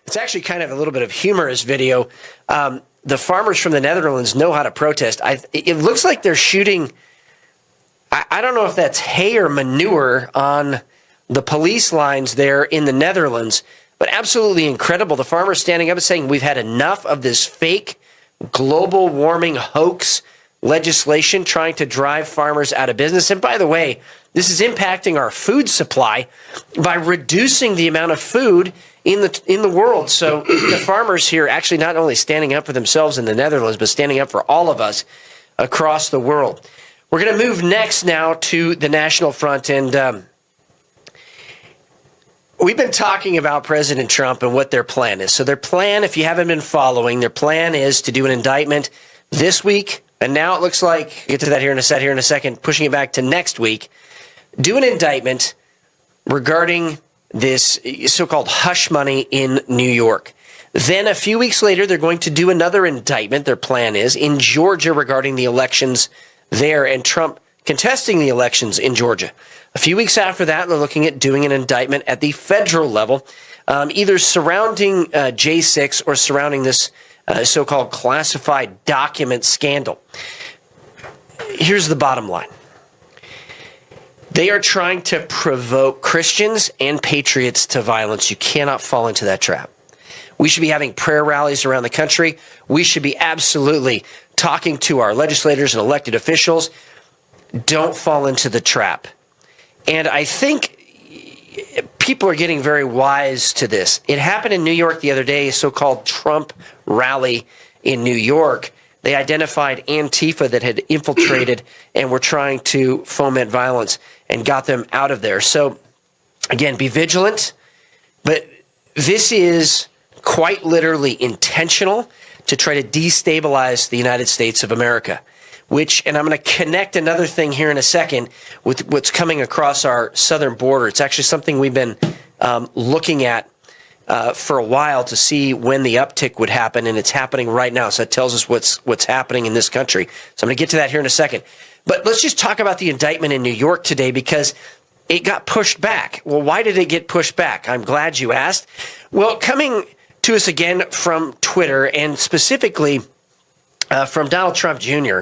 it's actually kind of a little bit of humorous video. The farmers from the Netherlands know how to protest. It looks like they're shooting, I don't know if that's hay or manure on the police lines there in the Netherlands, but absolutely incredible. The farmers standing up and saying, we've had enough of this fake global warming hoax legislation trying to drive farmers out of business. And by the way, this is impacting our food supply by reducing the amount of food in the world. So the farmers here actually not only standing up for themselves in the Netherlands, but standing up for all of us across the world. We're going to move next now to the national front. And we've been talking about President Trump and what their plan is. So their plan, if you haven't been following, their plan is to do an indictment this week. And now it looks like, we'll get to that here in a second, pushing it back to next week, do an indictment regarding this so-called hush money in New York. Then a few weeks later, they're going to do another indictment, their plan is, in Georgia regarding the elections there and Trump contesting the elections in Georgia. A few weeks after that, they're looking at doing an indictment at the federal level, either surrounding J6 or surrounding this so-called classified document scandal. Here's the bottom line. They are trying to provoke Christians and patriots to violence. You cannot fall into that trap. We should be having prayer rallies around the country. We should be absolutely talking to our legislators and elected officials. Don't fall into the trap. And I think people are getting very wise to this. It happened in New York the other day, a so-called Trump rally in New York. They identified Antifa that had infiltrated and were trying to foment violence and got them out of there. So, again, be vigilant. But this is quite literally intentional to try to destabilize the United States of America. Which, and I'm going to connect another thing here in a second with what's coming across our southern border. It's actually something we've been looking at for a while to see when the uptick would happen, and it's happening right now. So it tells us what's happening in this country. So I'm going to get to that here in a second. But let's just talk about the indictment in New York today because it got pushed back. Well, why did it get pushed back? I'm glad you asked. Well, coming to us again from Twitter and specifically from Donald Trump Jr.,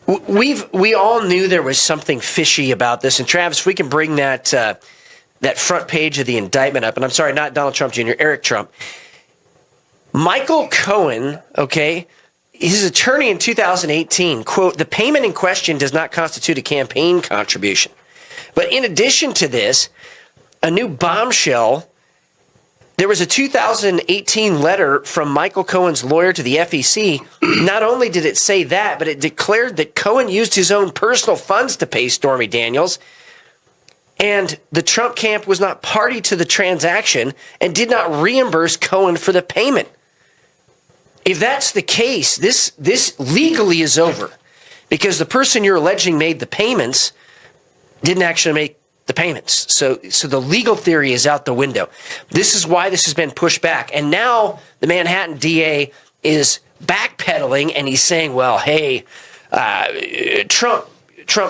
we all knew there was something fishy about this. And Travis, if we can bring that front page of the indictment up, and I'm sorry, not Donald Trump Jr., Eric Trump. Michael Cohen, okay, his attorney in 2018, quote, the payment in question does not constitute a campaign contribution. But in addition to this, a new bombshell, there was a 2018 letter from Michael Cohen's lawyer to the FEC. Not only did it say that, but it declared that Cohen used his own personal funds to pay Stormy Daniels. And the Trump camp was not party to the transaction and did not reimburse Cohen for the payment. If that's the case, this legally is over because the person you're alleging made the payments didn't actually make the payments. So the legal theory is out the window. This is why this has been pushed back. And now the Manhattan DA is backpedaling and he's saying, well, hey, Trump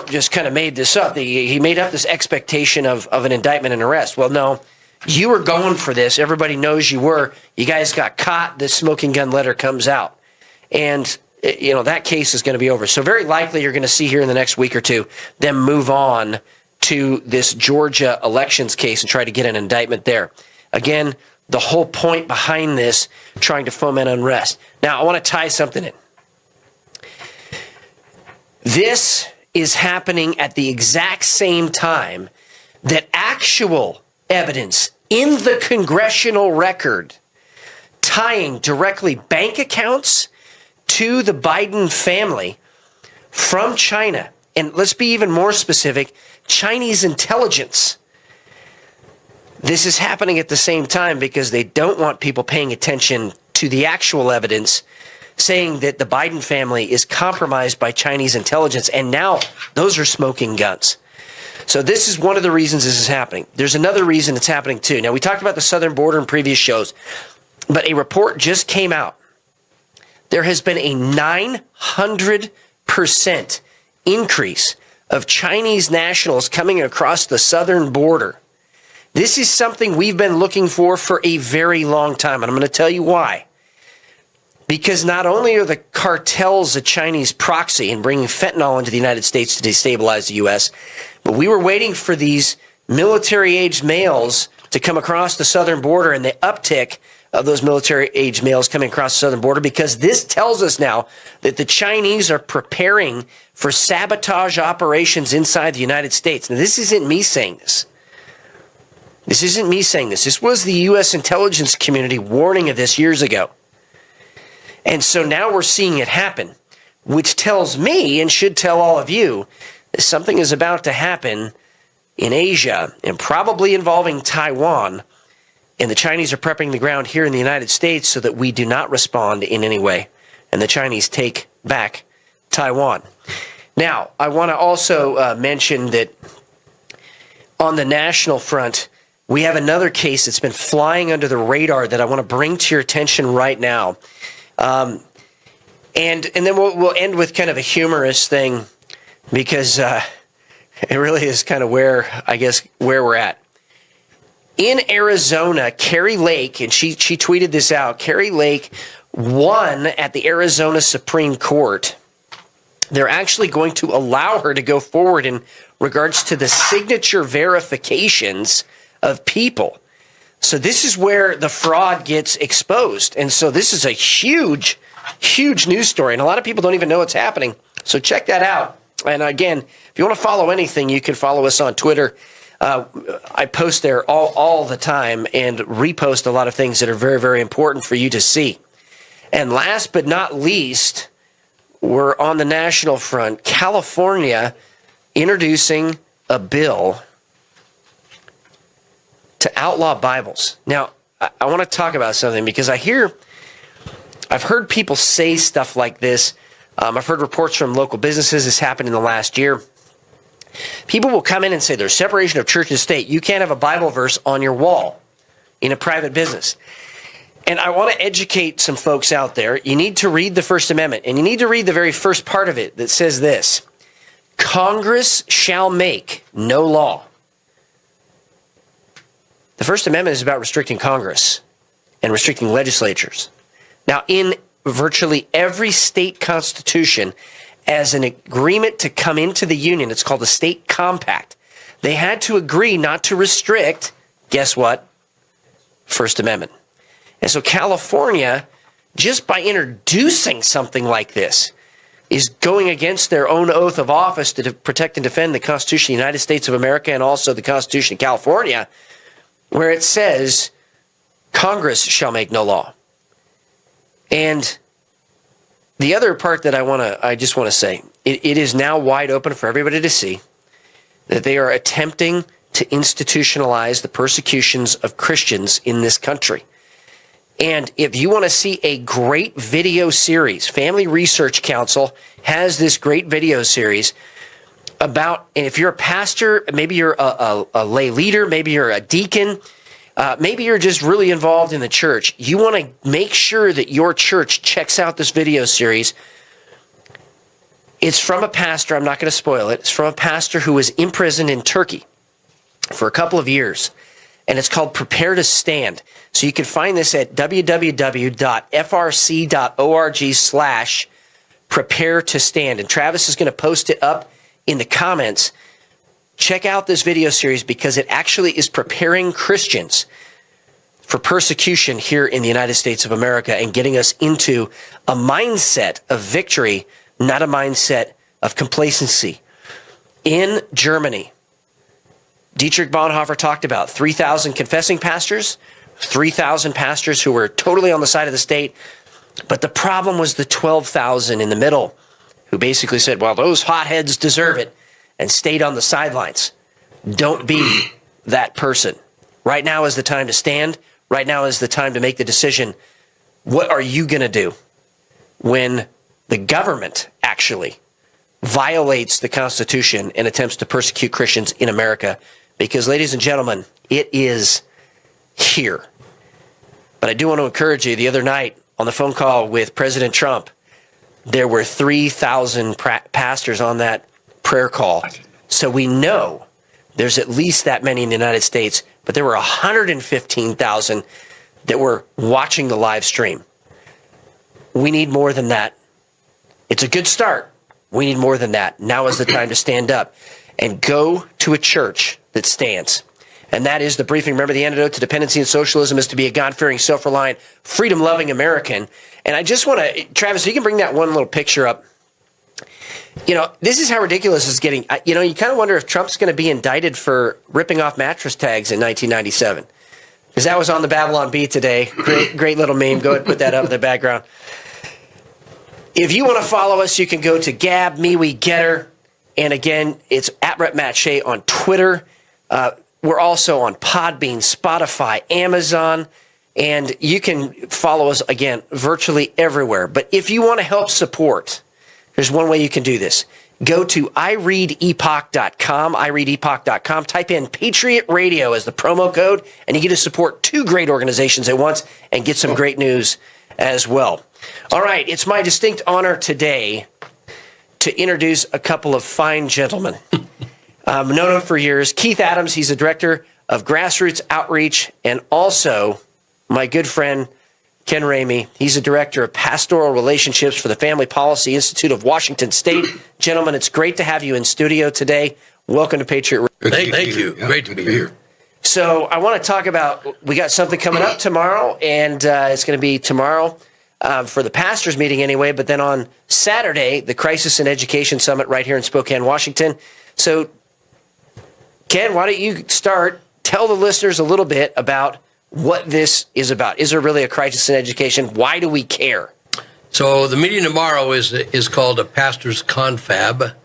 just kind of made this up. He made up this expectation of an indictment and arrest. Well, no, you were going for this. Everybody knows you were. You guys got caught. The smoking gun letter comes out. And, that case is going to be over. So very likely you're going to see here in the next week or two them move on to this Georgia elections case and try to get an indictment there. Again, the whole point behind this, trying to foment unrest. Now, I want to tie something in. This is happening at the exact same time that actual evidence in the congressional record tying directly bank accounts to the Biden family from China, and let's be even more specific, Chinese intelligence. This is happening at the same time because they don't want people paying attention to the actual evidence saying that the Biden family is compromised by Chinese intelligence, and now those are smoking guns. So this is one of the reasons this is happening. There's another reason it's happening too. Now, we talked about the southern border in previous shows, but a report just came out. There has been a 900% increase of Chinese nationals coming across the southern border. This is something we've been looking for a very long time, and I'm going to tell you why. Because not only are the cartels a Chinese proxy and bringing fentanyl into the United States to destabilize the U.S., but we were waiting for these military-aged males to come across the southern border, and the uptick of those military-aged males coming across the southern border, because this tells us now that the Chinese are preparing for sabotage operations inside the United States. Now, this isn't me saying this. This isn't me saying this. This was the U.S. intelligence community warning of this years ago. And so now we're seeing it happen, which tells me, and should tell all of you, that something is about to happen in Asia, and probably involving Taiwan, and the Chinese are prepping the ground here in the United States so that we do not respond in any way, and the Chinese take back Taiwan. Now, I want to also mention that on the national front, we have another case that's been flying under the radar that I want to bring to your attention right now. And then we'll end with kind of a humorous thing, because it really is kind of where we're at. In Arizona, Carrie Lake, and she tweeted this out, Carrie Lake won at the Arizona Supreme Court. They're actually going to allow her to go forward in regards to the signature verifications of people. So this is where the fraud gets exposed. And so this is a huge, huge news story. And a lot of people don't even know it's happening. So check that out. And again, if you want to follow anything, you can follow us on Twitter. I post there all the time and repost a lot of things that are very, very important for you to see. And last but not least, we're on the national front. California introducing a bill to outlaw Bibles. Now, I want to talk about something, because I've heard people say stuff like this. I've heard reports from local businesses. This happened in the last year. People will come in and say there's separation of church and state. You can't have a Bible verse on your wall in a private business. And I want to educate some folks out there. You need to read the First Amendment, and you need to read the very first part of it that says this: Congress shall make no law. The First Amendment is about restricting Congress and restricting legislatures. Now, in virtually every state constitution, as an agreement to come into the union, it's called the State Compact. They had to agree not to restrict, guess what? First Amendment. And so California, just by introducing something like this, is going against their own oath of office to protect and defend the Constitution of the United States of America and also the Constitution of California, where it says Congress shall make no law. And the other part that I just want to say, it is now wide open for everybody to see that they are attempting to institutionalize the persecutions of Christians in this country. And if you want to see a great video series, Family Research Council has this great video series about, and if you're a pastor, maybe you're a lay leader, maybe you're a deacon, maybe you're just really involved in the church, you want to make sure that your church checks out this video series. It's from a pastor, I'm not going to spoil it, it's from a pastor who was imprisoned in Turkey for a couple of years. And it's called Prepare to Stand. So you can find this at www.frc.org/prepare to stand. And Travis is going to post it up in the comments. Check out this video series, because it actually is preparing Christians for persecution here in the United States of America and getting us into a mindset of victory, not a mindset of complacency. In Germany, Dietrich Bonhoeffer talked about 3,000 confessing pastors, 3,000 pastors who were totally on the side of the state. But the problem was the 12,000 in the middle who basically said, well, those hotheads deserve it, and stayed on the sidelines. Don't be that person. Right now is the time to stand. Right now is the time to make the decision. What are you going to do when the government actually violates the Constitution and attempts to persecute Christians in America? Because, ladies and gentlemen, it is here. But I do want to encourage you, the other night on the phone call with President Trump, there were 3,000 pastors on that prayer call. So we know There's at least that many in the United States, but there were 115,000 that were watching the live stream. We need more than that. It's a good start. We need more than that. Now is the time to stand up and go to a church that stands. And that is the briefing. Remember, the antidote to dependency and socialism is to be a God-fearing, self-reliant, freedom-loving American. And I just want to, Travis, you can bring that one little picture up. You know, this is how ridiculous it's getting. You know, you kind of wonder if Trump's going to be indicted for ripping off mattress tags in 1997. Because that was on the Babylon Bee today. Great little meme. Go ahead and put that up in the background. If you want to follow us, you can go to Gab, MeWe, Getter. And again, it's at Rep Matt Shea on Twitter. We're also on Podbean, Spotify, Amazon. And you can follow us, again, virtually everywhere. But if you want to help support, there's one way you can do this. Go to ireadepoch.com, ireadepoch.com. Type in Patriot Radio as the promo code, and you get to support two great organizations at once and get some great news as well. All right, it's my distinct honor today to introduce a couple of fine gentlemen. Known him for years. Keith Adams, he's the director of grassroots outreach, and also my good friend Ken Ramey. He's the director of pastoral relationships for the Family Policy Institute of Washington State. Gentlemen, it's great to have you in studio today. Welcome to Patriot Radio. Thank you. Yeah, great to be here. So I want to talk about, we got something coming up tomorrow, and it's going to be tomorrow for the pastors meeting anyway, but then on Saturday, the Crisis in Education Summit right here in Spokane, Washington. So Ken, why don't you start? Tell the listeners a little bit about what this is about. Is there really a crisis in education? Why do we care? So the meeting tomorrow is called a pastor's confab,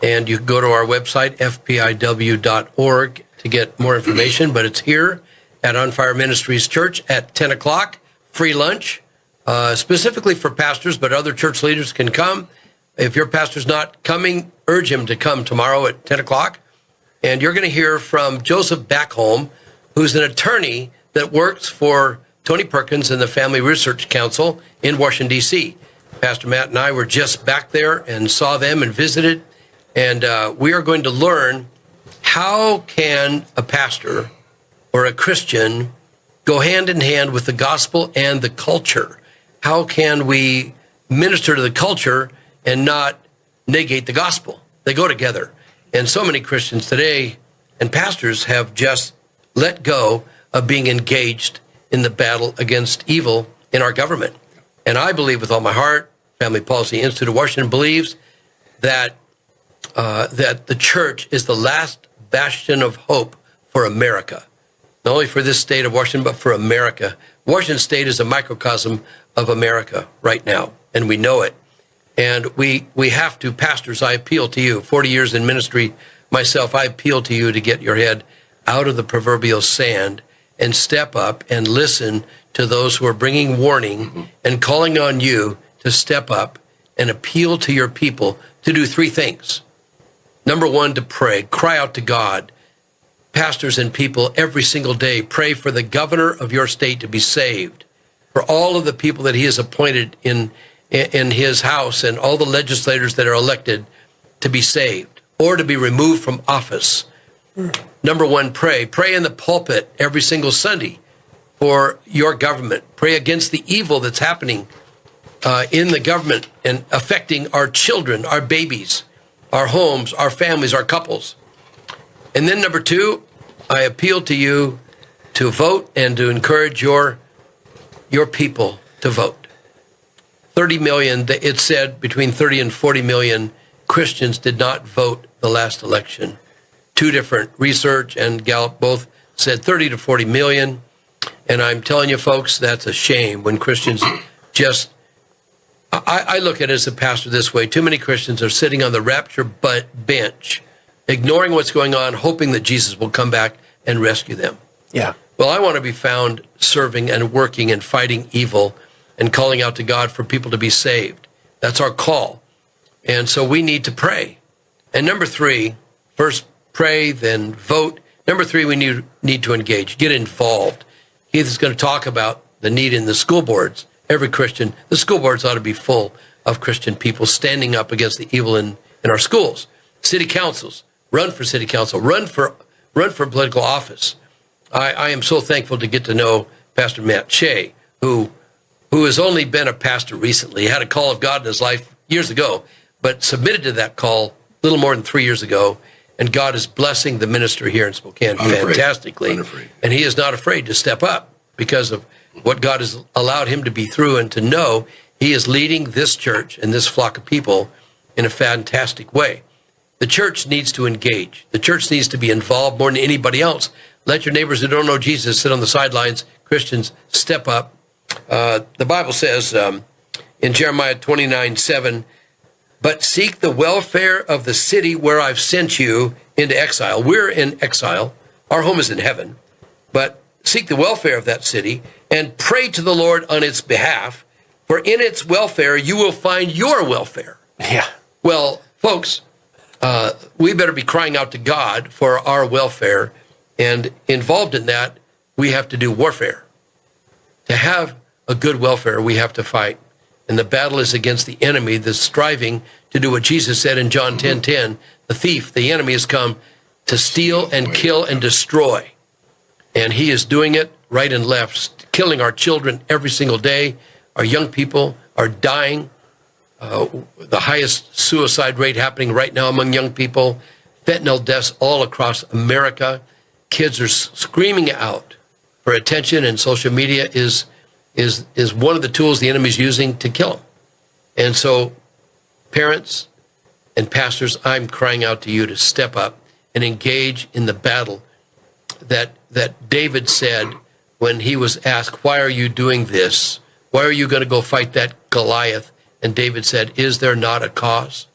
and you can go to our website, fpiw.org, to get more information, but it's here at On Fire Ministries Church at 10 o'clock, free lunch, specifically for pastors, but other church leaders can come. If your pastor's not coming, urge him to come tomorrow at 10 o'clock. And you're going to hear from Joseph Backholm, who's an attorney that works for Tony Perkins and the Family Research Council in Washington, D.C. Pastor Matt and I were just back there and saw them and visited. And we are going to learn how can a pastor or a Christian go hand in hand with the gospel and the culture. How can we minister to the culture and not negate the gospel? They go together. And so many Christians today and pastors have just let go of being engaged in the battle against evil in our government. And I believe with all my heart, Family Policy Institute of Washington believes that that the church is the last bastion of hope for America. Not only for this state of Washington, but for America. Washington State is a microcosm of America right now, and we know it. And we have to, pastors, I appeal to you, 40 years in ministry myself, I appeal to you to get your head out of the proverbial sand and step up and listen to those who are bringing warning and calling on you to step up and appeal to your people to do three things. Number one, to pray, cry out to God. Pastors and people every single day, pray for the governor of your state to be saved, for all of the people that he has appointed in his house and all the legislators that are elected to be saved or to be removed from office. Number one, pray. Pray in the pulpit every single Sunday for your government. Pray against the evil that's happening in the government and affecting our children, our babies, our homes, our families, our couples. And then number two, I appeal to you to vote and to encourage your people to vote. 30 million, it said between 30 and 40 million Christians did not vote the last election. Two different research and Gallup both said 30 to 40 million. And I'm telling you, folks, that's a shame when Christians just, I look at it as a pastor this way. Too many Christians are sitting on the rapture bench, ignoring what's going on, hoping that Jesus will come back and rescue them. Yeah. Well, I want to be found serving and working and fighting evil and calling out to God for people to be saved. That's our call. And so we need to pray. And number three, first pray, then vote. Number three, we need to engage, get involved. Keith is going to talk about the need in the school boards. Every Christian, the school boards ought to be full of Christian people standing up against the evil in our schools. City councils, run for city council, run for political office. I am so thankful to get to know Pastor Matt Shea, who has only been a pastor recently. He had a call of God in his life years ago, but submitted to that call a little more than 3 years ago. And God is blessing the minister here in Spokane fantastically. Unafraid. And he is not afraid to step up because of what God has allowed him to be through, and to know he is leading this church and this flock of people in a fantastic way. The church needs to engage. The church needs to be involved more than anybody else. Let your neighbors who don't know Jesus sit on the sidelines. Christians, step up. The Bible says in Jeremiah 29:7, but seek the welfare of the city where I've sent you into exile. We're in exile. Our home is in heaven. But seek the welfare of that city and pray to the Lord on its behalf, for in its welfare you will find your welfare. Yeah. Well, folks, we better be crying out to God for our welfare, and involved in that, we have to do warfare. To have a good welfare, we have to fight. And the battle is against the enemy that's striving to do what Jesus said in John 10:10. The thief, the enemy, has come to steal and kill and destroy. And he is doing it right and left, killing our children every single day. Our young people are dying. The highest suicide rate happening right now among young people. Fentanyl deaths all across America. Kids are screaming out for attention, and social media is one of the tools the enemy's using to kill them. And so, parents and pastors, I'm crying out to you to step up and engage in the battle that David said when he was asked, why are you doing this? Why are you going to go fight that Goliath? And David said, is there not a cause?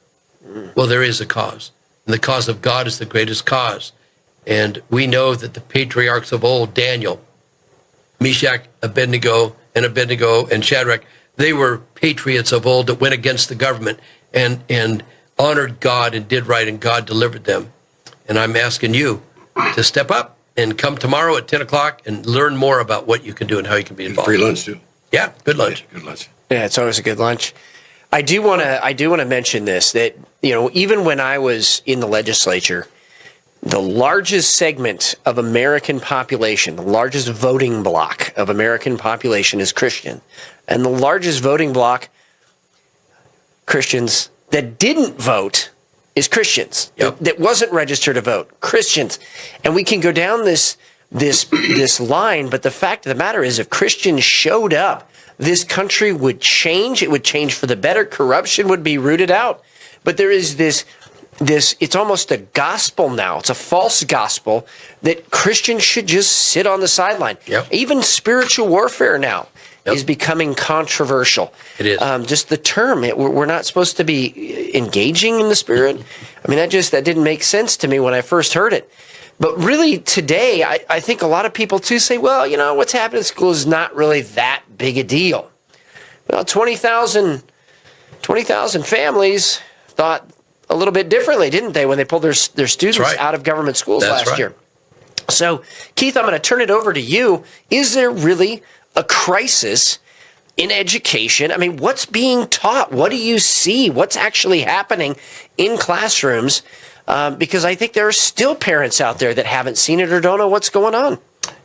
Well, there is a cause. And the cause of God is the greatest cause. And we know that the patriarchs of old, Daniel, Meshach, Abednego, and Shadrach, they were patriots of old that went against the government and honored God and did right, and God delivered them. And I'm asking you to step up and come tomorrow at 10 o'clock and learn more about what you can do and how you can be involved. Free lunch, too. Yeah, good lunch. Yeah, good lunch. Yeah, it's always a good lunch. I do want to mention this, that, even when I was in the legislature, the largest segment of American population, the largest voting bloc of American population is Christian. And the largest voting bloc, Christians, that didn't vote is Christians. Yep. That wasn't registered to vote. Christians. And we can go down this line, but the fact of the matter is, if Christians showed up, this country would change. It would change for the better. Corruption would be rooted out. But there is this, it's almost a gospel now. It's a false gospel that Christians should just sit on the sideline. Yep. Even spiritual warfare now is becoming controversial. It is. Just the term, we're not supposed to be engaging in the spirit. I mean, that didn't make sense to me when I first heard it. But really, today, I think a lot of people, too, say, well, what's happening in school is not really that big a deal. Well, 20,000 families thought a little bit differently, didn't they, when they pulled their students out of government schools last year? So, Keith, I'm going to turn it over to you. Is there really a crisis in education? I mean, what's being taught? What do you see? What's actually happening in classrooms? Because I think there are still parents out there that haven't seen it or don't know what's going on.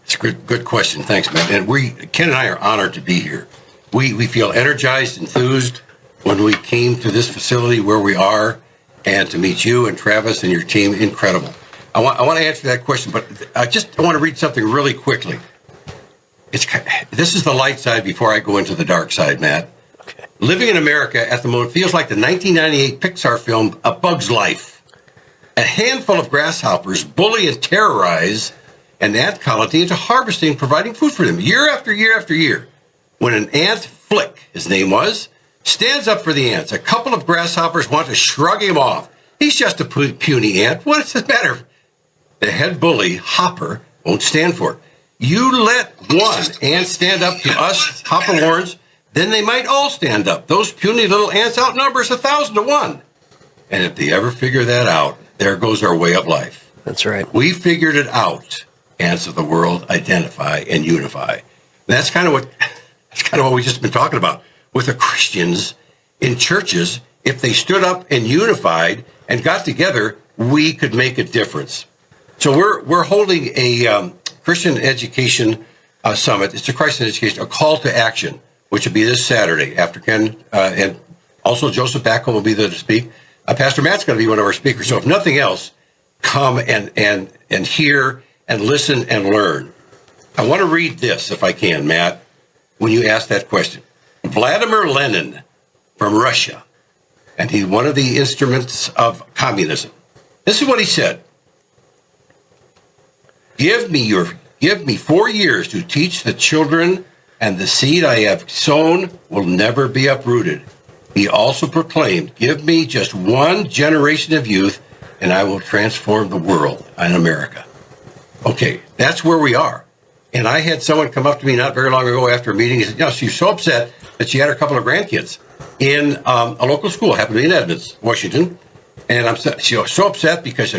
It's a good question. Thanks, man. And Ken and I are honored to be here. We feel energized, enthused when we came to this facility where we are, and to meet you and Travis and your team. Incredible. I want to answer that question, but I want to read something really quickly. This is the light side before I go into the dark side, Matt. Okay. Living in America at the moment feels like the 1998 Pixar film A Bug's Life. A handful of grasshoppers bully and terrorize an ant colony into harvesting and providing food for them year after year after year. When an ant, Flick, his name was, stands up for the ants, a couple of grasshoppers want to shrug him off. He's just a puny ant. What does it matter? The head bully, Hopper, won't stand for it. You let one ant stand up to us, Hopper warns, then they might all stand up. Those puny little ants outnumber us 1,000 to 1. And if they ever figure that out, there goes our way of life. That's right. We figured it out. Ants of the world identify and unify. That's kind of what we've just been talking about with the Christians in churches. If they stood up and unified and got together, we could make a difference. So we're holding a Christian education summit. It's a Christian education, a call to action, which will be this Saturday after Ken and also Joseph Backel will be there to speak. Pastor Matt's going to be one of our speakers. So if nothing else, come and hear and listen and learn. I want to read this, if I can, Matt, when you ask that question. Vladimir Lenin from Russia, and he's one of the instruments of communism. This is what he said. Give me 4 years to teach the children, and the seed I have sown will never be uprooted. He also proclaimed, give me just one generation of youth, and I will transform the world and America. Okay, that's where we are. And I had someone come up to me not very long ago after a meeting. He said, she's so upset that she had her couple of grandkids in a local school, happened to be in Edmonds, Washington. And she was so upset because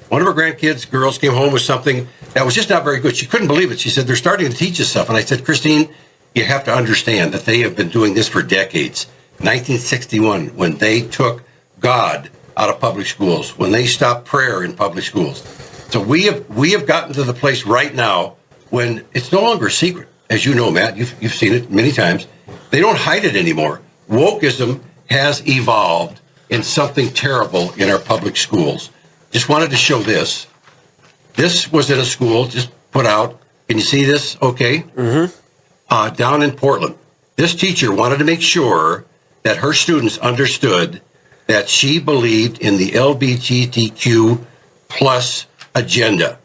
one of her grandkids, girls, came home with something that was just not very good. She couldn't believe it. She said, they're starting to teach us stuff. And I said, Christine, you have to understand that they have been doing this for decades. 1961, when they took God out of public schools, when they stopped prayer in public schools. So we have gotten to the place right now when it's no longer a secret. As you know, Matt, you've seen it many times. They don't hide it anymore. Wokeism has evolved in something terrible in our public schools. Just wanted to show this. This was in a school, just put out. Can you see this? Okay. Mm-hmm. Down in Portland. This teacher wanted to make sure that her students understood that she believed in the LGBTQ plus agenda.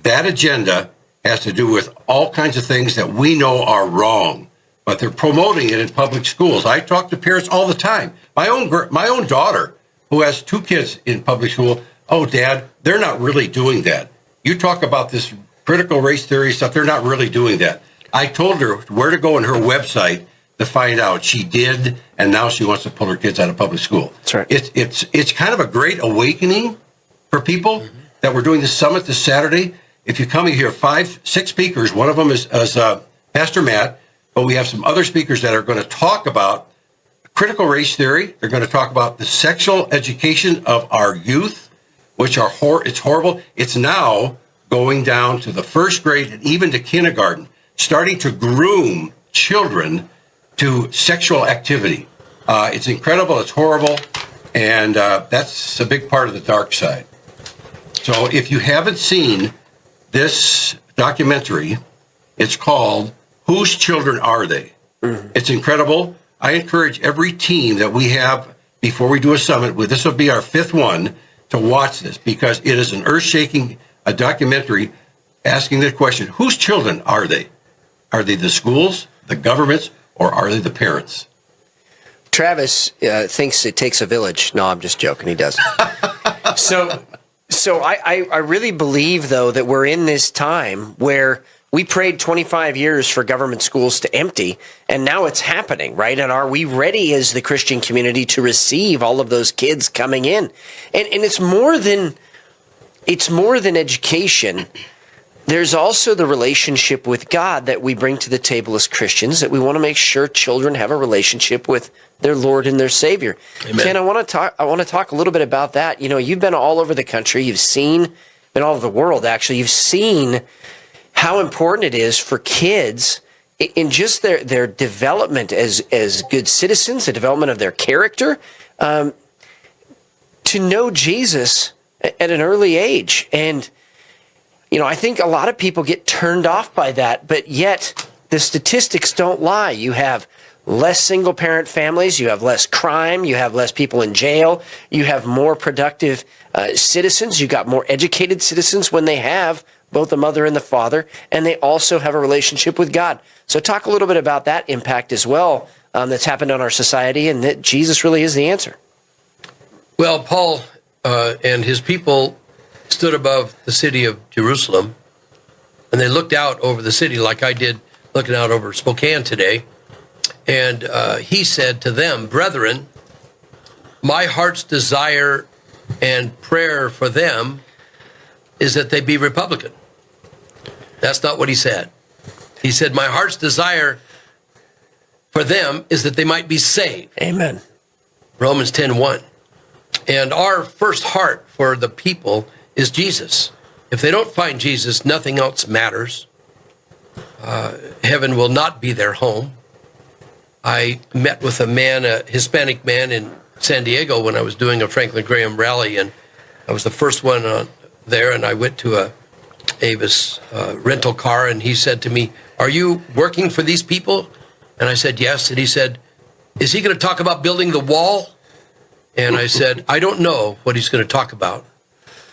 That agenda has to do with all kinds of things that we know are wrong, but they're promoting it in public schools. I talk to parents all the time. My own daughter, who has 2 kids in public school, oh, Dad, they're not really doing that. You talk about this critical race theory stuff, they're not really doing that. I told her where to go on her website to find out. She did, and now she wants to pull her kids out of public school. That's right. It's kind of a great awakening for people that we're doing this summit this Saturday. If you come, you hear 5-6 speakers. One of them is Pastor Matt, but we have some other speakers that are going to talk about critical race theory. They're going to talk about the sexual education of our youth, which are it's horrible. It's now going down to the first grade and even to kindergarten, starting to groom children to sexual activity. It's incredible. It's horrible. And that's a big part of the dark side. So if you haven't seen this documentary, it's called Whose Children Are They? Mm-hmm. It's incredible. I encourage every team that we have before we do a summit, this will be our 5th one, to watch this because it is an earth-shaking documentary asking the question, whose children are they? Are they the schools, the governments, or are they the parents? Travis thinks it takes a village. No, I'm just joking. He doesn't. So I really believe, though, that we're in this time where we prayed 25 years for government schools to empty, and now it's happening, right? And are we ready as the Christian community to receive all of those kids coming in? And it's more than education. There's also the relationship with God that we bring to the table as Christians, that we want to make sure children have a relationship with their Lord and their Savior. Amen. Ken, I want to talk a little bit about that. You know, you've been all over the country. Been all over the world, actually. You've seen how important it is for kids in just their development as good citizens, the development of their character, to know Jesus at an early age. And you know, I think a lot of people get turned off by that, but yet the statistics don't lie. You have less single-parent families, you have less crime, you have less people in jail, you have more productive citizens, you got more educated citizens when they have both the mother and the father, and they also have a relationship with God. So talk a little bit about that impact as well that's happened on our society, and that Jesus really is the answer. Well, Paul and his people stood above the city of Jerusalem, and they looked out over the city like I did looking out over Spokane today. And he said to them, brethren, my heart's desire and prayer for them is that they be Republican. That's not what he said. He said, my heart's desire for them is that they might be saved. Amen. Romans 10:1. And our first heart for the people is Jesus. If they don't find Jesus, nothing else matters. Heaven will not be their home. I met with a Hispanic man in San Diego when I was doing a Franklin Graham rally, and I was the first one there, and I went to a Avis rental car, and he said to me, "Are you working for these people?" And I said, "Yes." And he said, "Is he going to talk about building the wall?" And I said, "I don't know what he's going to talk about,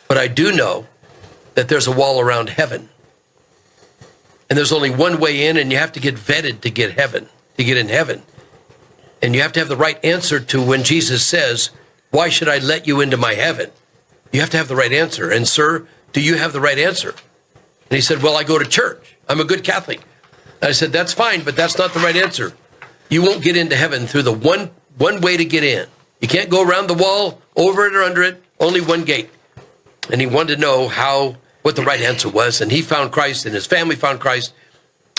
but I do know that there's a wall around heaven. And there's only one way in, and you have to get vetted to get in heaven. And you have to have the right answer to when Jesus says, 'Why should I let you into my heaven?' You have to have the right answer. And sir, do you have the right answer?" And he said, "Well, I go to church. I'm a good Catholic." And I said, "That's fine, but that's not the right answer. You won't get into heaven through the one way to get in. You can't go around the wall, over it or under it, only one gate." And he wanted to know what the right answer was. And he found Christ, and his family found Christ.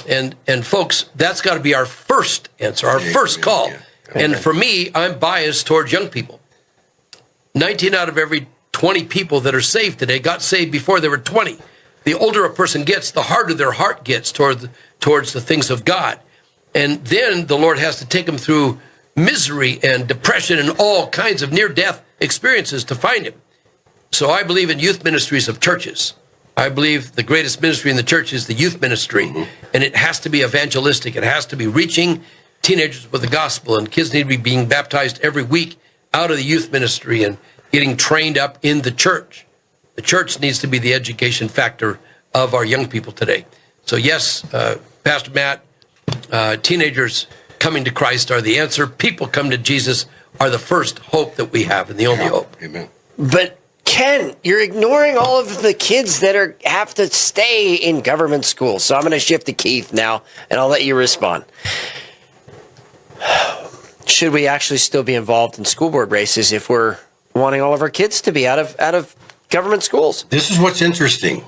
And folks, that's got to be our first answer, our first call. And for me, I'm biased towards young people. 19 out of every 20 people that are saved today got saved before they were 20. The older a person gets, the harder their heart gets towards the things of God. And then the Lord has to take them through misery and depression and all kinds of near-death experiences to find him. So I believe in youth ministries of churches. I believe the greatest ministry in the church is the youth ministry, and it has to be evangelistic. It has to be reaching teenagers with the gospel, and kids need to be being baptized every week out of the youth ministry and getting trained up in the church. The church needs to be the education factor of our young people today. So yes, Pastor Matt, teenagers coming to Christ are the answer. People come to Jesus are the first hope that we have and the only hope. Amen. But Ken, you're ignoring all of the kids that have to stay in government schools. So I'm going to shift to Keith now, and I'll let you respond. Should we actually still be involved in school board races if we're wanting all of our kids to be out of government schools? This is what's interesting.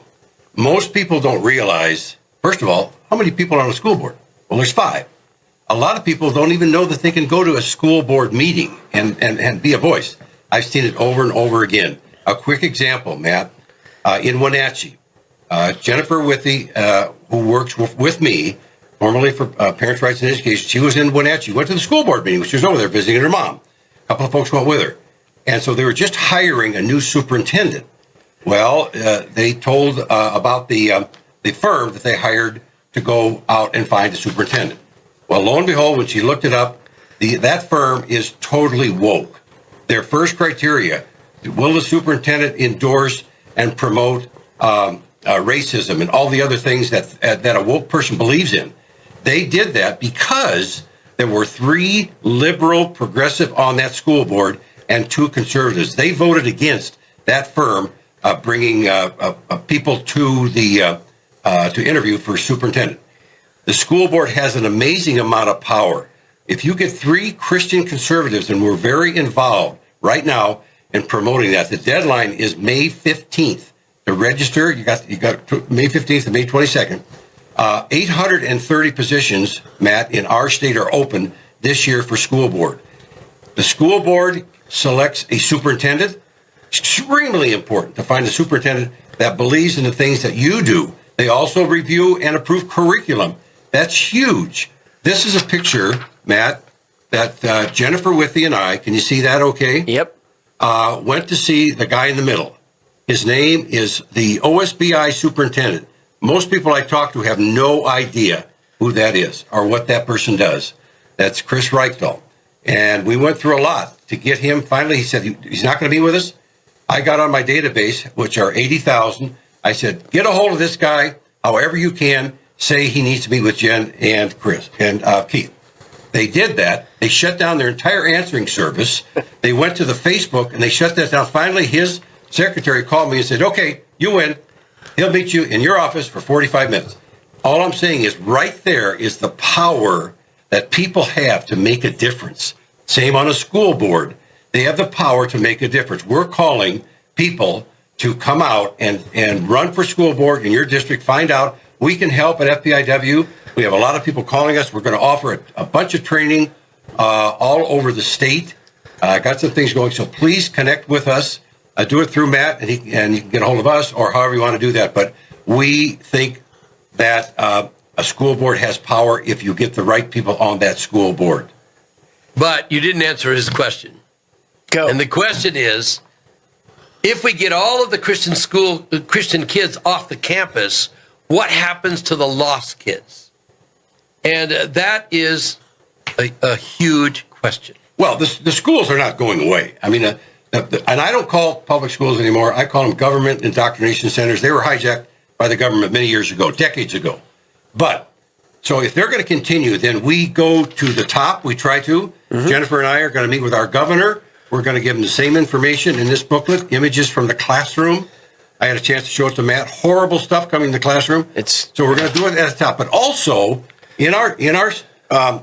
Most people don't realize, first of all, how many people are on a school board? Well, there's 5. A lot of people don't even know that they can go to a school board meeting and be a voice. I've seen it over and over again. A quick example, Matt, in Wenatchee, Jennifer Withy, who works with me, formerly for Parents' Rights and Education, she was in Wenatchee, went to the school board meeting. She was over there visiting her mom. A couple of folks went with her. And so they were just hiring a new superintendent. Well, they told about the firm that they hired to go out and find a superintendent. Well, lo and behold, when she looked it up, that firm is totally woke. Their first criteria: will the superintendent endorse and promote racism and all the other things that a woke person believes in? They did that because there were 3 liberal progressive on that school board and 2 conservatives. They voted against that firm bringing people to to interview for superintendent. The school board has an amazing amount of power. If you get 3 Christian conservatives, and we're very involved right now in promoting that, the deadline is May 15th to register. You got May 15th to May 22nd. 830 positions, Matt, in our state are open this year for school board. The school board selects a superintendent. Extremely important to find a superintendent that believes in the things that you do. They also review and approve curriculum. That's huge. This is a picture, Matt, that Jennifer Withy and I, can you see that okay? Yep. Went to see the guy in the middle. His name is the OSBI superintendent. Most people I talk to have no idea who that is or what that person does. That's Chris Reichdahl. And we went through a lot to get him. Finally, he said he's not going to be with us. I got on my database, which are 80,000. I said, get a hold of this guy however you can. Say he needs to meet with Jen and Chris and Keith. They did that. They shut down their entire answering service. They went to the Facebook and they shut that down. Finally, his secretary called me and said, okay, you win. He'll meet you in your office for 45 minutes. All I'm saying is right there is the power that people have to make a difference. Same on a school board. They have the power to make a difference. We're calling people to come out and run for school board in your district. Find out. We can help at FPIW. We have a lot of people calling us. We're going to offer a bunch of training all over the state. Got some things going, so please connect with us. Do it through Matt, and you can get a hold of us, or however you want to do that. But we think that a school board has power if you get the right people on that school board. But you didn't answer his question. Go. And the question is, if we get all of the Christian kids off the campus, what happens to the lost kids? And that is a huge question. Well, the schools are not going away. I mean, and I don't call public schools anymore. I call them government indoctrination centers. They were hijacked by the government many years ago, decades ago. But, so if they're going to continue, then we go to the top. We try to. Mm-hmm. Jennifer and I are going to meet with our governor. We're going to give them the same information in this booklet, images from the classroom. I had a chance to show it to Matt. Horrible stuff coming in the classroom. So we're going to do it at the top. But also, in our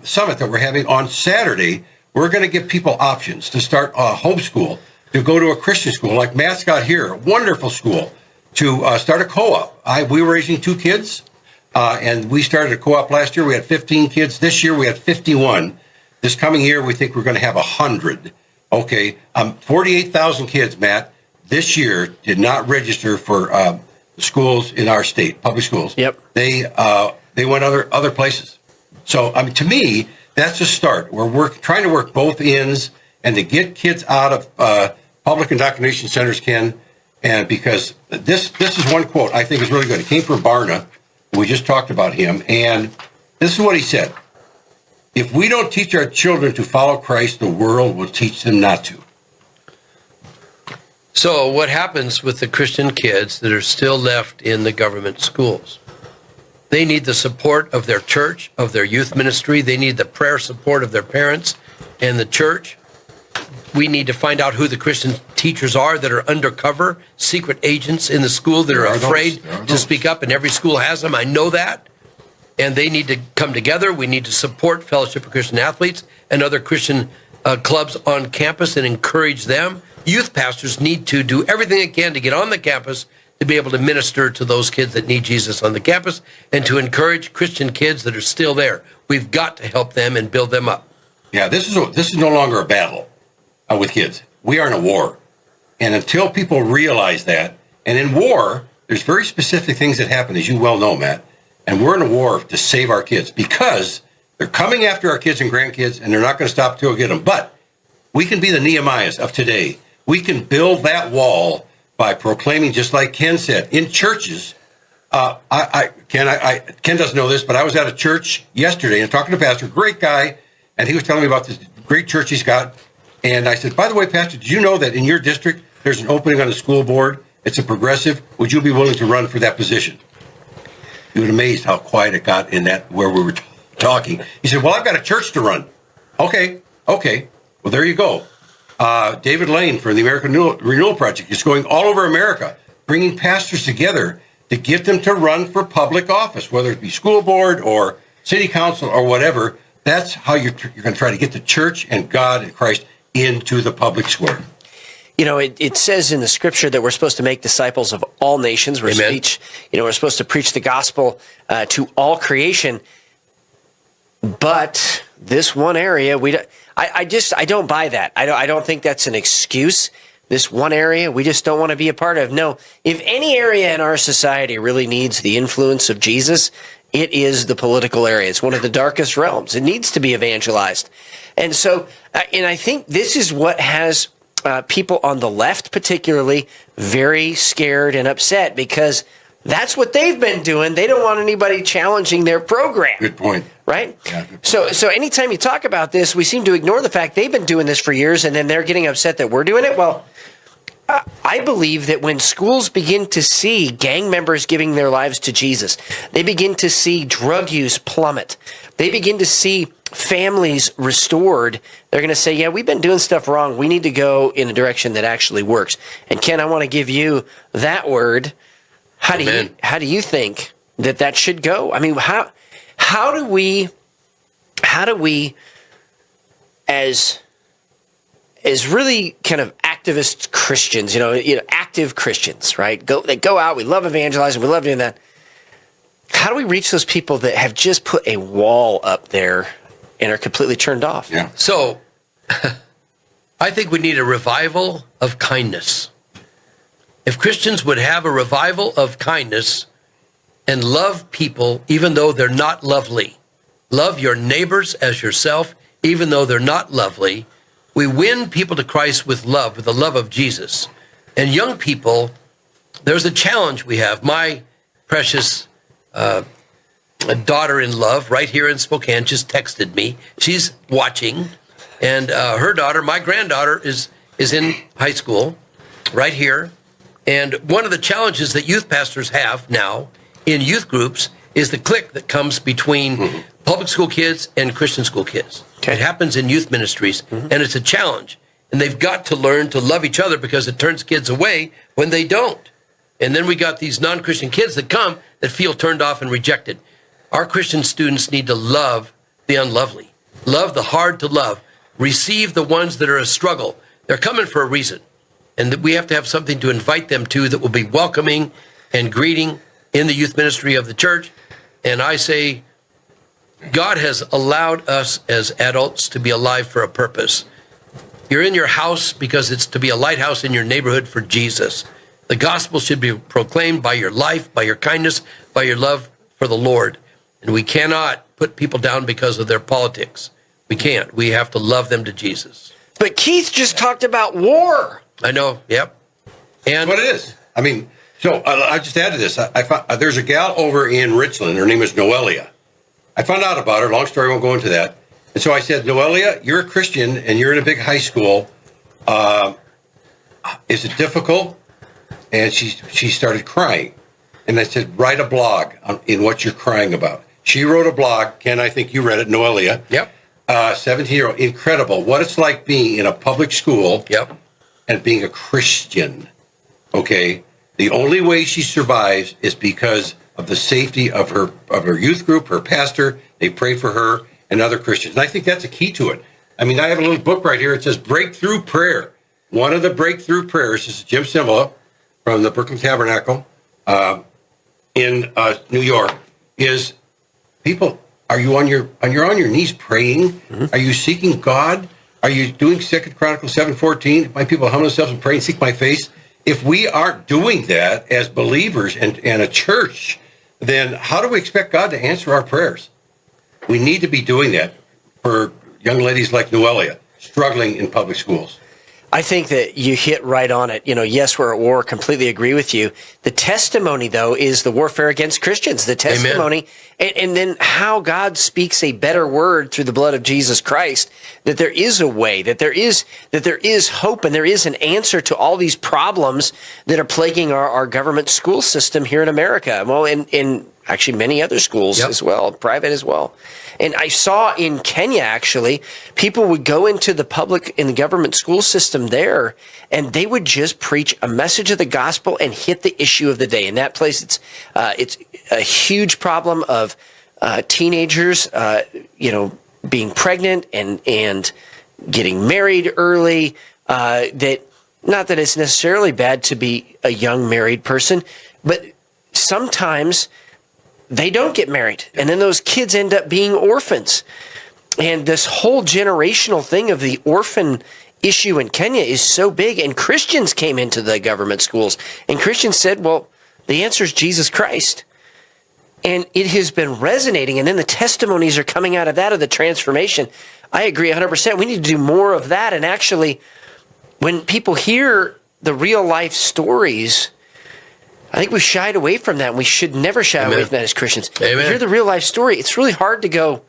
summit that we're having on Saturday, we're going to give people options to start a homeschool, to go to a Christian school like Matt's got here, a wonderful school, to start a co-op. We were raising 2 kids, and we started a co-op last year. We had 15 kids. This year we had 51. This coming year we think we're going to have 100. Okay, 48,000 kids, Matt, this year did not register for schools in our state, public schools. Yep. They went other places. So, I mean, to me, that's a start. We're trying to work both ends and to get kids out of public indoctrination centers, Ken. And because this is one quote I think is really good. It came from Barna. We just talked about him. And this is what he said. If we don't teach our children to follow Christ, the world will teach them not to. So what happens with the Christian kids that are still left in the government schools? They need the support of their church, of their youth ministry. They need the prayer support of their parents and the church. We need to find out who the Christian teachers are that are undercover, secret agents in the school that are afraid to speak up, and every school has them. I know that. And they need to come together. We need to support Fellowship of Christian Athletes and other Christian clubs on campus and encourage them. Youth pastors need to do everything they can to get on the campus to be able to minister to those kids that need Jesus on the campus and to encourage Christian kids that are still there. We've got to help them and build them up. Yeah, this is no longer a battle with kids. We are in a war. And until people realize that, and in war, there's very specific things that happen, as you well know, Matt. And we're in a war to save our kids because they're coming after our kids and grandkids, and they're not going to stop until we get them. But we can be the Nehemiahs of today. We can build that wall by proclaiming, just like Ken said, in churches. Ken doesn't know this, but I was at a church yesterday and talking to a pastor, great guy, and he was telling me about this great church he's got. And I said, by the way, Pastor, did you know that in your district there's an opening on the school board? It's a progressive. Would you be willing to run for that position? He was amazed how quiet it got in that where we were talking. He said, well, I've got a church to run. Okay. Well, there you go. David Lane from the American Renewal Project is going all over America, bringing pastors together to get them to run for public office, whether it be school board or city council or whatever. That's how you're going to try to get the church and God and Christ into the public square. You know, it says in the scripture that we're supposed to make disciples of all nations. We're supposed to preach the gospel to all creation. But this one area, I don't buy that. I don't think that's an excuse. This one area we just don't want to be a part of. No, if any area in our society really needs the influence of Jesus, it is the political area. It's one of the darkest realms. It needs to be evangelized. And so, and I think this is what has people on the left particularly very scared and upset, because that's what they've been doing. They don't want anybody challenging their program. Good point. Right? Yeah, good point. So anytime you talk about this, we seem to ignore the fact they've been doing this for years, and then they're getting upset that we're doing it. Well, I believe that when schools begin to see gang members giving their lives to Jesus, they begin to see drug use plummet, they begin to see families restored, they're going to say, yeah, we've been doing stuff wrong. We need to go in a direction that actually works. And Ken, I want to give you that word. How do you think that should go? I mean, how do we as really kind of activist Christians, active Christians, right? They go out, we love evangelizing, we love doing that. How do we reach those people that have just put a wall up there and are completely turned off? Yeah. So I think we need a revival of kindness. If Christians would have a revival of kindness and love people even though they're not lovely, love your neighbors as yourself even though they're not lovely, we win people to Christ with love, with the love of Jesus. And young people, there's a challenge we have. My precious daughter-in-love right here in Spokane just texted me. She's watching, and her daughter, my granddaughter, is in high school right here. And one of the challenges that youth pastors have now in youth groups is the clique that comes between public school kids and Christian school kids. Okay. It happens in youth ministries, and it's a challenge. And they've got to learn to love each other because it turns kids away when they don't. And then we got these non-Christian kids that come that feel turned off and rejected. Our Christian students need to love the unlovely, love the hard to love, receive the ones that are a struggle. They're coming for a reason. And that we have to have something to invite them to that will be welcoming and greeting in the youth ministry of the church. And I say, God has allowed us as adults to be alive for a purpose. You're in your house because it's to be a lighthouse in your neighborhood for Jesus. The gospel should be proclaimed by your life, by your kindness, by your love for the Lord. And we cannot put people down because of their politics. We can't. We have to love them to Jesus. But Keith just talked about war. I know. Yep. And that's what it is. I mean, so I just added this. I found, there's a gal over in Richland. Her name is Noelia. I found out about her. Long story, I won't go into that. And so I said, Noelia, you're a Christian and you're in a big high school. Is it difficult? And she started crying. And I said, write a blog in what you're crying about. She wrote a blog. Ken, I think you read it, Noelia. Yep. 17-year-old. Incredible. What it's like being in a public school. Yep. And being a Christian. Okay. The only way she survives is because of the safety of her youth group, her pastor. They pray for her and other Christians. And I think that's a key to it. I mean, I have a little book right here. It says Breakthrough Prayer. One of the breakthrough prayers, this is Jim Simla from the Brooklyn Tabernacle in New York, is people, are you on your knees praying? Mm-hmm. Are you seeking God? Are you doing 2 Chronicles 7:14? My people humble themselves and pray and seek my face. If we aren't doing that as believers and a church, then how do we expect God to answer our prayers? We need to be doing that for young ladies like Noelia, struggling in public schools. I think that you hit right on it. You know, yes, we're at war. Completely agree with you. The testimony, though, is the warfare against Christians. The testimony, and then how God speaks a better word through the blood of Jesus Christ. That there is a way. That there is hope, and there is an answer to all these problems that are plaguing our government school system here in America. Well, in actually many other schools as well, private as well. And I saw in Kenya, actually, people would go into the government school system there, and they would just preach a message of the gospel and hit the issue of the day. In that place, it's a huge problem of teenagers, being pregnant and getting married early. That not that it's necessarily bad to be a young married person, but sometimes they don't get married, and then those kids end up being orphans. And this whole generational thing of the orphan issue in Kenya is so big, and Christians came into the government schools, and Christians said, well, the answer is Jesus Christ. And it has been resonating, and then the testimonies are coming out of that, of the transformation. I agree 100%. We need to do more of that, and actually, when people hear the real-life stories, I think we've shied away from that, and we should never shy away from that as Christians. Amen. You hear the real life story, it's really hard to go,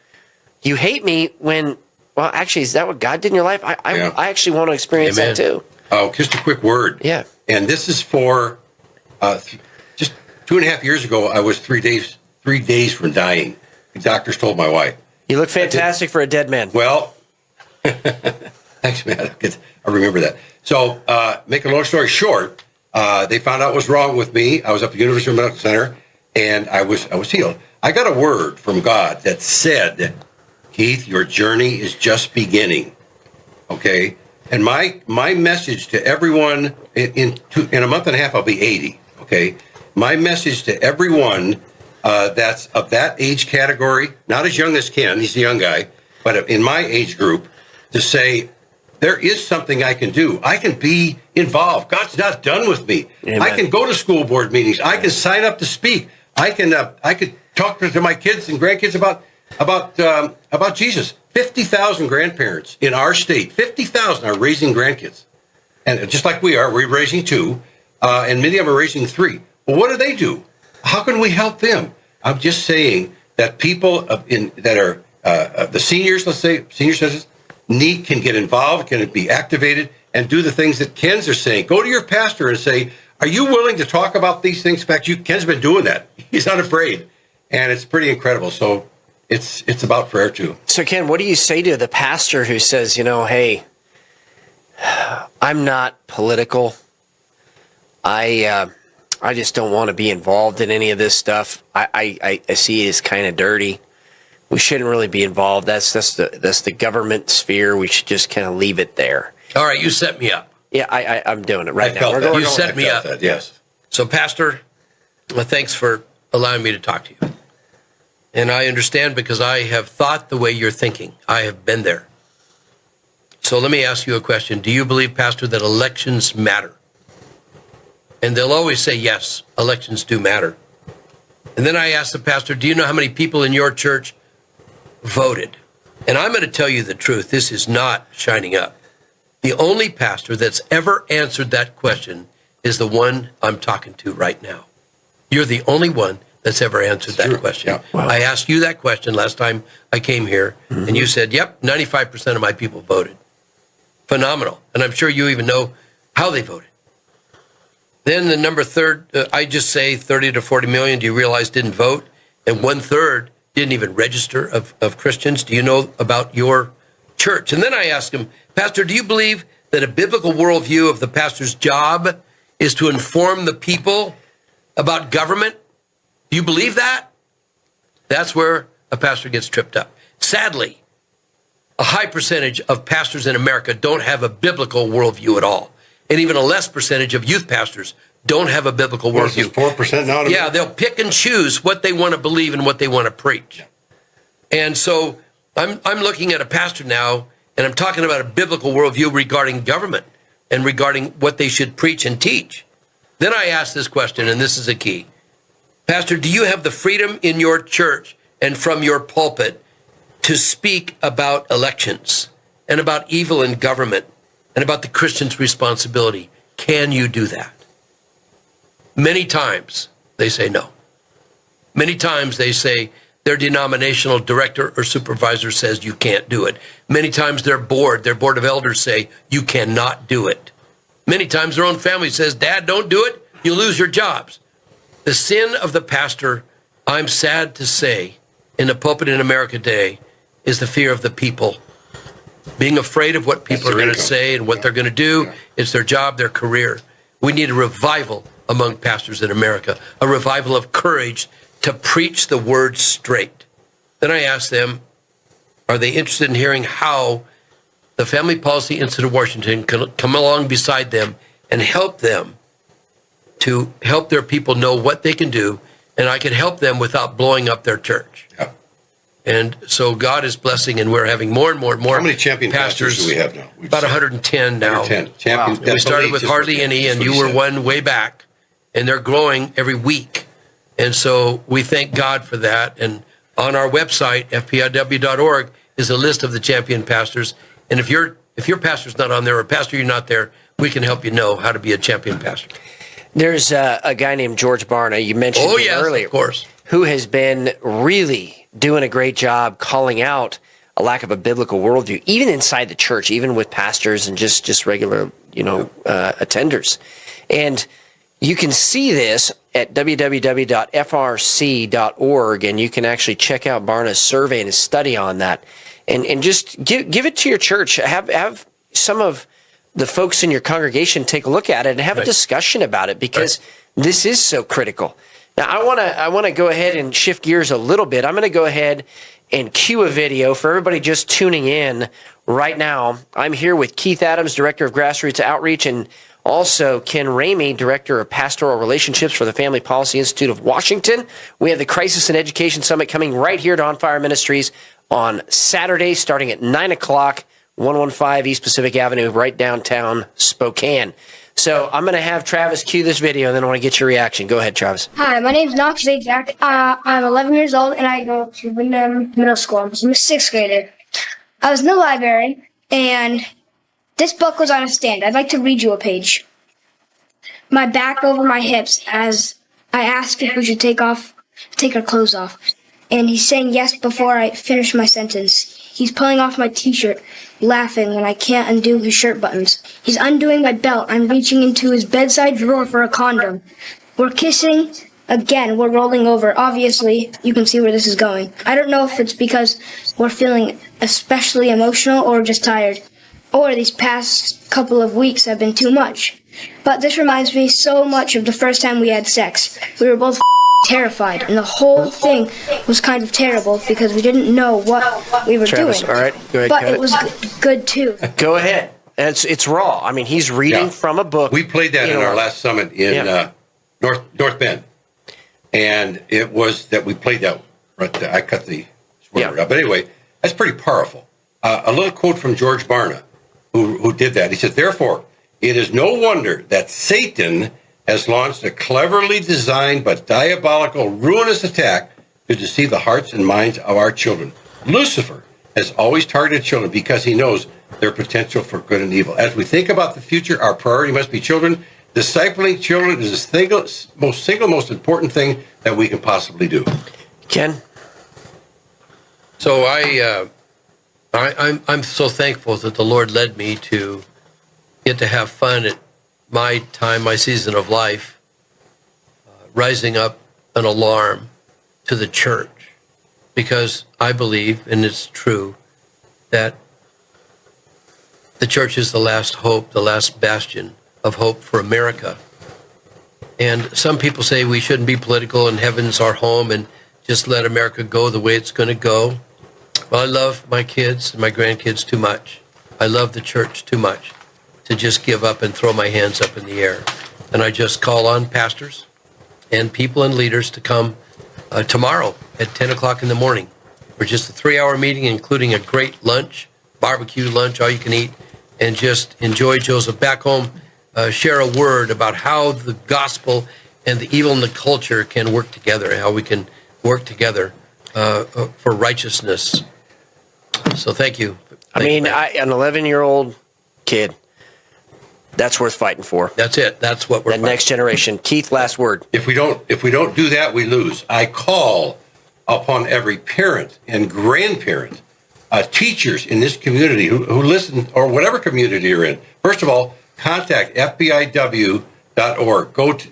you hate me when, well, actually, is that what God did in your life? I actually want to experience that too. Oh, just a quick word. Yeah. And this is for, just 2.5 years ago, I was 3 days from dying. The doctors told my wife. You look fantastic for a dead man. Well, thanks, man. I remember that. So, make a long story short, they found out what was wrong with me. I was up at the University Medical Center, and I was healed. I got a word from God that said, Keith, your journey is just beginning. Okay? And my message to everyone, in a month and a half, I'll be 80. Okay? My message to everyone that's of that age category, not as young as Ken, he's a young guy, but in my age group, to say, there is something I can do. I can be involved. God's not done with me. Amen. I can go to school board meetings. I can sign up to speak. I could talk to my kids and grandkids about Jesus. 50,000 grandparents in our state, 50,000 are raising grandkids. And just like we're raising 2, and many of them are raising 3. Well, what do they do? How can we help them? I'm just saying that people that are the seniors, let's say, senior citizens, can get involved, can be activated, and do the things that Ken's are saying. Go to your pastor and say, are you willing to talk about these things? In fact, Ken's been doing that. He's not afraid. And it's pretty incredible. So it's about prayer, too. So, Ken, what do you say to the pastor who says, hey, I'm not political. I just don't want to be involved in any of this stuff. I see it as kind of dirty. We shouldn't really be involved. That's the government sphere. We should just kind of leave it there. All right, you set me up. Yeah, I'm doing it right now. You set me up. That, yes. So, Pastor, thanks for allowing me to talk to you. And I understand because I have thought the way you're thinking. I have been there. So let me ask you a question. Do you believe, Pastor, that elections matter? And they'll always say, yes, elections do matter. And then I asked the pastor, do you know how many people in your church voted? And I'm going to tell you the truth. This is not shining up. The only pastor that's ever answered that question is the one I'm talking to right now. You're the only one that's ever answered that question. Yeah. Wow. I asked you that question last time I came here, and you said, yep, 95% of my people voted. Phenomenal. And I'm sure you even know how they voted. Then the number third, I just say 30 to 40 million, do you realize didn't vote? And 1/3 didn't even register of Christians. Do you know about your church? And then I asked him, Pastor, do you believe that a biblical worldview of the pastor's job is to inform the people about government? Do you believe that? That's where a pastor gets tripped up. Sadly, a high percentage of pastors in America don't have a biblical worldview at all. And even a less percentage of youth pastors don't have a biblical worldview. 4% now? Yeah, they'll pick and choose what they want to believe and what they want to preach. And so I'm looking at a pastor now, and I'm talking about a biblical worldview regarding government and regarding what they should preach and teach. Then I asked this question, and this is a key. Pastor, do you have the freedom in your church and from your pulpit to speak about elections and about evil in government and about the Christian's responsibility? Can you do that? Many times they say no. Many times they say their denominational director or supervisor says you can't do it. Many times their board of elders say you cannot do it. Many times their own family says, Dad, don't do it. You'll lose your jobs. The sin of the pastor, I'm sad to say, in the pulpit in America today, is the fear of the people. Being afraid of what people are going to say and what they're going to do. Yeah. It's their job, their career. We need a revival among pastors in America, a revival of courage to preach the word straight. Then I asked them, are they interested in hearing how the Family Policy Institute of Washington can come along beside them and help them to help their people know what they can do, and I can help them without blowing up their church. Yeah. And so God is blessing, and we're having more and more and more. How many champion pastors do we have now? About 110 now. 110. Wow. We started with hardly any, and you were one way back, and they're growing every week. And so we thank God for that. And on our website, fpiw.org, is a list of the champion pastors. And if your pastor's not on there, or pastor you're not there, we can help you know how to be a champion pastor. There's a guy named George Barna, you mentioned him earlier, of course, who has been really doing a great job calling out a lack of a biblical worldview, even inside the church, even with pastors and just regular, attenders. And you can see this at www.frc.org, and you can actually check out Barna's survey and his study on that. And just give it to your church. Have some of the folks in your congregation take a look at it and have a discussion about it, because this is so critical. Now, I want to go ahead and shift gears a little bit. I'm going to go ahead and cue a video for everybody just tuning in right now. I'm here with Keith Adams, Director of Grassroots Outreach, and also Ken Ramey, Director of Pastoral Relationships for the Family Policy Institute of Washington. We have the Crisis in Education Summit coming right here to On Fire Ministries on Saturday, starting at 9 o'clock. 115 East Pacific Avenue, right downtown Spokane. So I'm going to have Travis cue this video, and then I want to get your reaction. Go ahead, Travis. Hi, my name's Knox Zajac. I'm 11 years old, and I go to Wyndham Middle School. I'm a 6th grader. I was in the library, and this book was on a stand. I'd like to read you a page. My back over my hips as I asked if we should take our clothes off. And he's saying yes before I finish my sentence. He's pulling off my t-shirt, laughing when I can't undo his shirt buttons. He's undoing my belt. I'm reaching into his bedside drawer for a condom. We're kissing. Again, we're rolling over. Obviously, you can see where this is going. I don't know if it's because we're feeling especially emotional or just tired, or these past couple of weeks have been too much. But this reminds me so much of the first time we had sex. We were both terrified, and the whole thing was kind of terrible because we didn't know what we were Travis, doing. all right, go ahead. But it was good too. Go ahead. It's raw. I mean, he's reading from a book. We played that in our last summit in North Bend. And it was that we played that right there. I cut the swear word up. But anyway, that's pretty powerful. A little quote from George Barna, who did that. He said, "Therefore, it is no wonder that Satan has launched a cleverly designed but diabolical, ruinous attack to deceive the hearts and minds of our children. Lucifer has always targeted children because he knows their potential for good and evil. As we think about the future, our priority must be children. Discipling children is the single most important thing that we can possibly do." Ken? So I'm so thankful that the Lord led me to get to have fun at my time, my season of life, rising up an alarm to the church, because I believe, and it's true, that the church is the last hope, the last bastion of hope for America. And some people say we shouldn't be political and heaven's our home and just let America go the way it's going to go. Well, I love my kids and my grandkids too much. I love the church too much to just give up and throw my hands up in the air. And I just call on pastors and people and leaders to come tomorrow at 10 o'clock in the morning for just a 3-hour meeting, including a great lunch, barbecue lunch, all you can eat, and just enjoy Joseph back home. Share a word about how the gospel and the evil in the culture can work together, how we can work together for righteousness. So thank you. An 11-year-old kid, that's worth fighting for. That's it. That's what we're that fighting. Next generation. Keith, last word. If we don't do that, we lose. I call upon every parent and grandparent, teachers in this community who listen, or whatever community you're in. First of all, contact FBIW.org.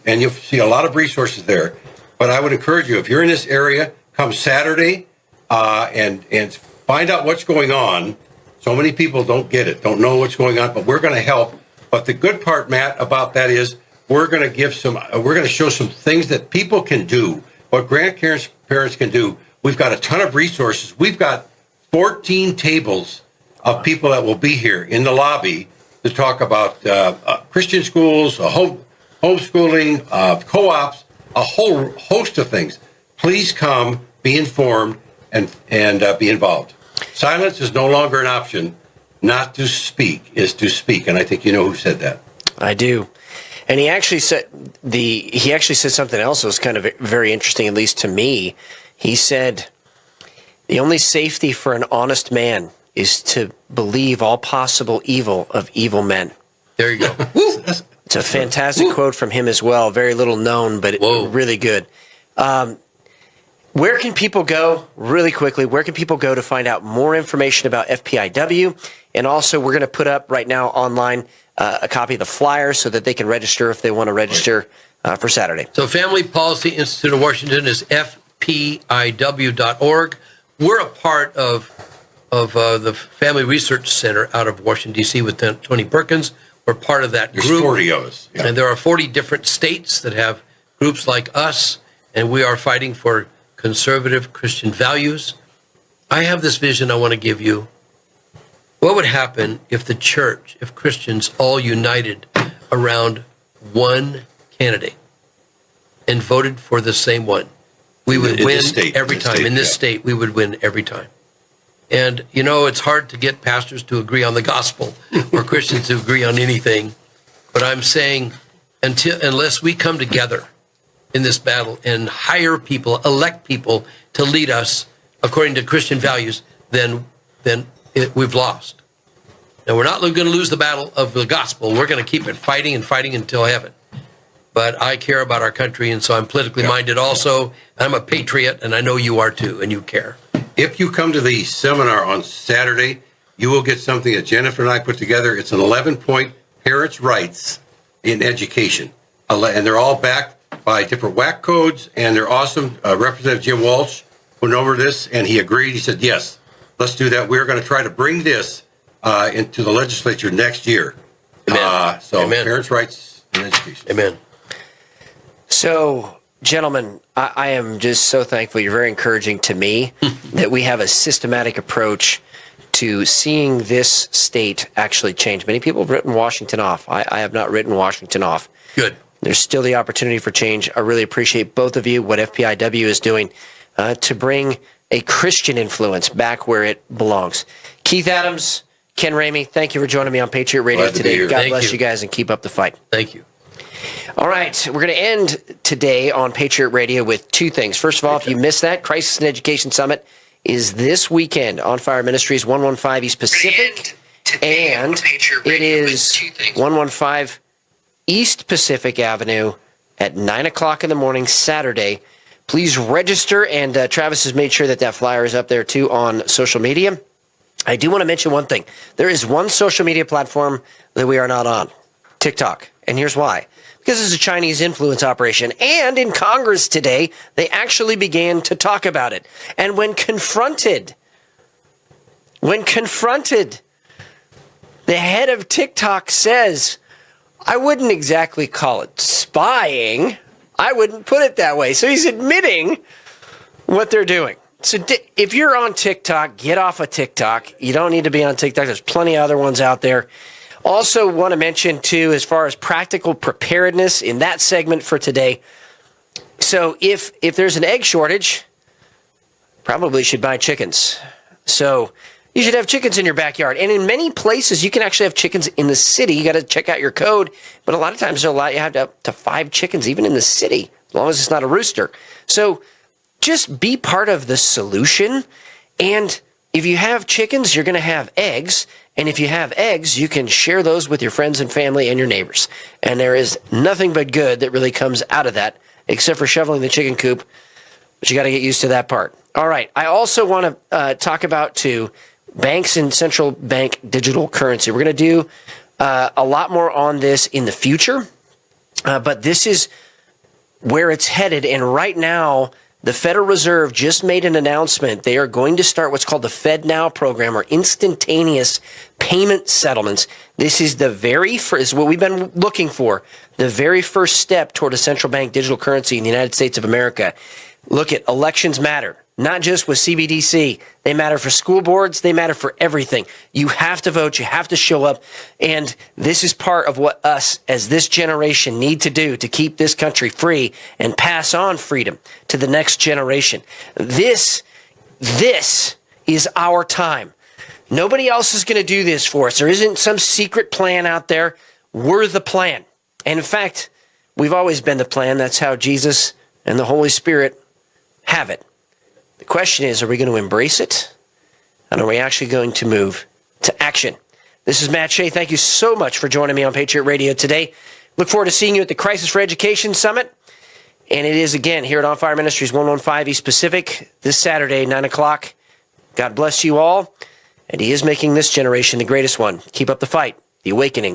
And you'll see a lot of resources there. But I would encourage you, if you're in this area, come Saturday and find out what's going on. So many people don't get it, don't know what's going on, but we're going to help. But the good part, Matt, about that is we're going to show some things that people can do, what grandparents can do. We've got a ton of resources. We've got 14 tables of people that will be here in the lobby to talk about Christian schools, homeschooling, co-ops, a whole host of things. Please come, be informed, and be involved. Silence is no longer an option. Not to speak is to speak, and I think you know who said that. I do. And he actually said something else that was kind of very interesting, at least to me. He said, the only safety for an honest man is to believe all possible evil of evil men. There you go. It's a fantastic quote from him as well. Very little known, but really good. Where can people go, really quickly, where can people go to find out more information about FPIW? And also, we're going to put up right now online a copy of the flyer so that they can register if they want to register for Saturday. So Family Policy Institute of Washington is FPIW.org. We're a part of the Family Research Center out of Washington, D.C. with Tony Perkins. We're part of that group. There's 40 of us. Yeah. And there are 40 different states that have groups like us, and we are fighting for conservative Christian values. I have this vision I want to give you. What would happen if the church, if Christians all united around one candidate and voted for the same one? We would win every time. In this state, we would win every time. And, you know, it's hard to get pastors to agree on the gospel or Christians to agree on anything. But I'm saying unless we come together in this battle and hire people, elect people to lead us according to Christian values, then we've lost. Now, we're not going to lose the battle of the gospel. We're going to keep it fighting and fighting until heaven. But I care about our country, and so I'm politically minded also. I'm a patriot, and I know you are too, and you care. If you come to the seminar on Saturday, you will get something that Jennifer and I put together. It's an 11-point parents' rights in education. And they're all backed by different WAC codes, and they're awesome. Representative Jim Walsh went over this, and he agreed. He said, yes, let's do that. We're going to try to bring this into the legislature next year. Amen. Amen. Parents' rights in education. Amen. So, gentlemen, I am just so thankful. You're very encouraging to me that we have a systematic approach to seeing this state actually change. Many people have written Washington off. I have not written Washington off. Good. There's still the opportunity for change. I really appreciate both of you, what FPIW is doing to bring a Christian influence back where it belongs. Keith Adams, Ken Ramey, thank you for joining me on Patriot Radio today. God bless you guys and keep up the fight. Thank you. All right, we're going to end today on Patriot Radio with two things. First of all, if you missed that, Crisis in Education Summit is this weekend on Fire Ministries, 115 East Pacific, and it is 115 East Pacific Avenue at 9 o'clock in the morning, Saturday. Please register, and Travis has made sure that flyer is up there, too, on social media. I do want to mention one thing. There is one social media platform that we are not on, TikTok, and here's why. Because it's a Chinese influence operation. And in Congress today, they actually began to talk about it. And when confronted, the head of TikTok says, I wouldn't exactly call it spying. I wouldn't put it that way. So he's admitting what they're doing. So if you're on TikTok, get off of TikTok. You don't need to be on TikTok. There's plenty of other ones out there. Also want to mention, too, as far as practical preparedness in that segment for today. So if there's an egg shortage, probably should buy chickens. So you should have chickens in your backyard. And in many places, you can actually have chickens in the city. You got to check out your code. But a lot of times, they'll allow you have up to 5 chickens, even in the city, as long as it's not a rooster. So just be part of the solution. And if you have chickens, you're going to have eggs. And if you have eggs, you can share those with your friends and family and your neighbors. And there is nothing but good that really comes out of that, except for shoveling the chicken coop. But you got to get used to that part. All right. I also want to talk about, too, banks and central bank digital currency. We're going to do a lot more on this in the future. But this is where it's headed. And right now, the Federal Reserve just made an announcement. They are going to start what's called the Fed Now program, or instantaneous payment settlements. This is the very first, what we've been looking for, the very first step toward a central bank digital currency in the United States of America. Look at elections matter, not just with CBDC. They matter for school boards. They matter for everything. You have to vote. You have to show up. And this is part of what us as this generation need to do to keep this country free and pass on freedom to the next generation. This is our time. Nobody else is going to do this for us. There isn't some secret plan out there. We're the plan. And in fact, we've always been the plan. That's how Jesus and the Holy Spirit have it. The question is, are we going to embrace it? And are we actually going to move to action? This is Matt Shea. Thank you so much for joining me on Patriot Radio today. Look forward to seeing you at the Crisis for Education Summit. And it is, again, here at On Fire Ministries, 115 East Pacific, this Saturday, 9 o'clock. God bless you all. And he is making this generation the greatest one. Keep up the fight. The awakening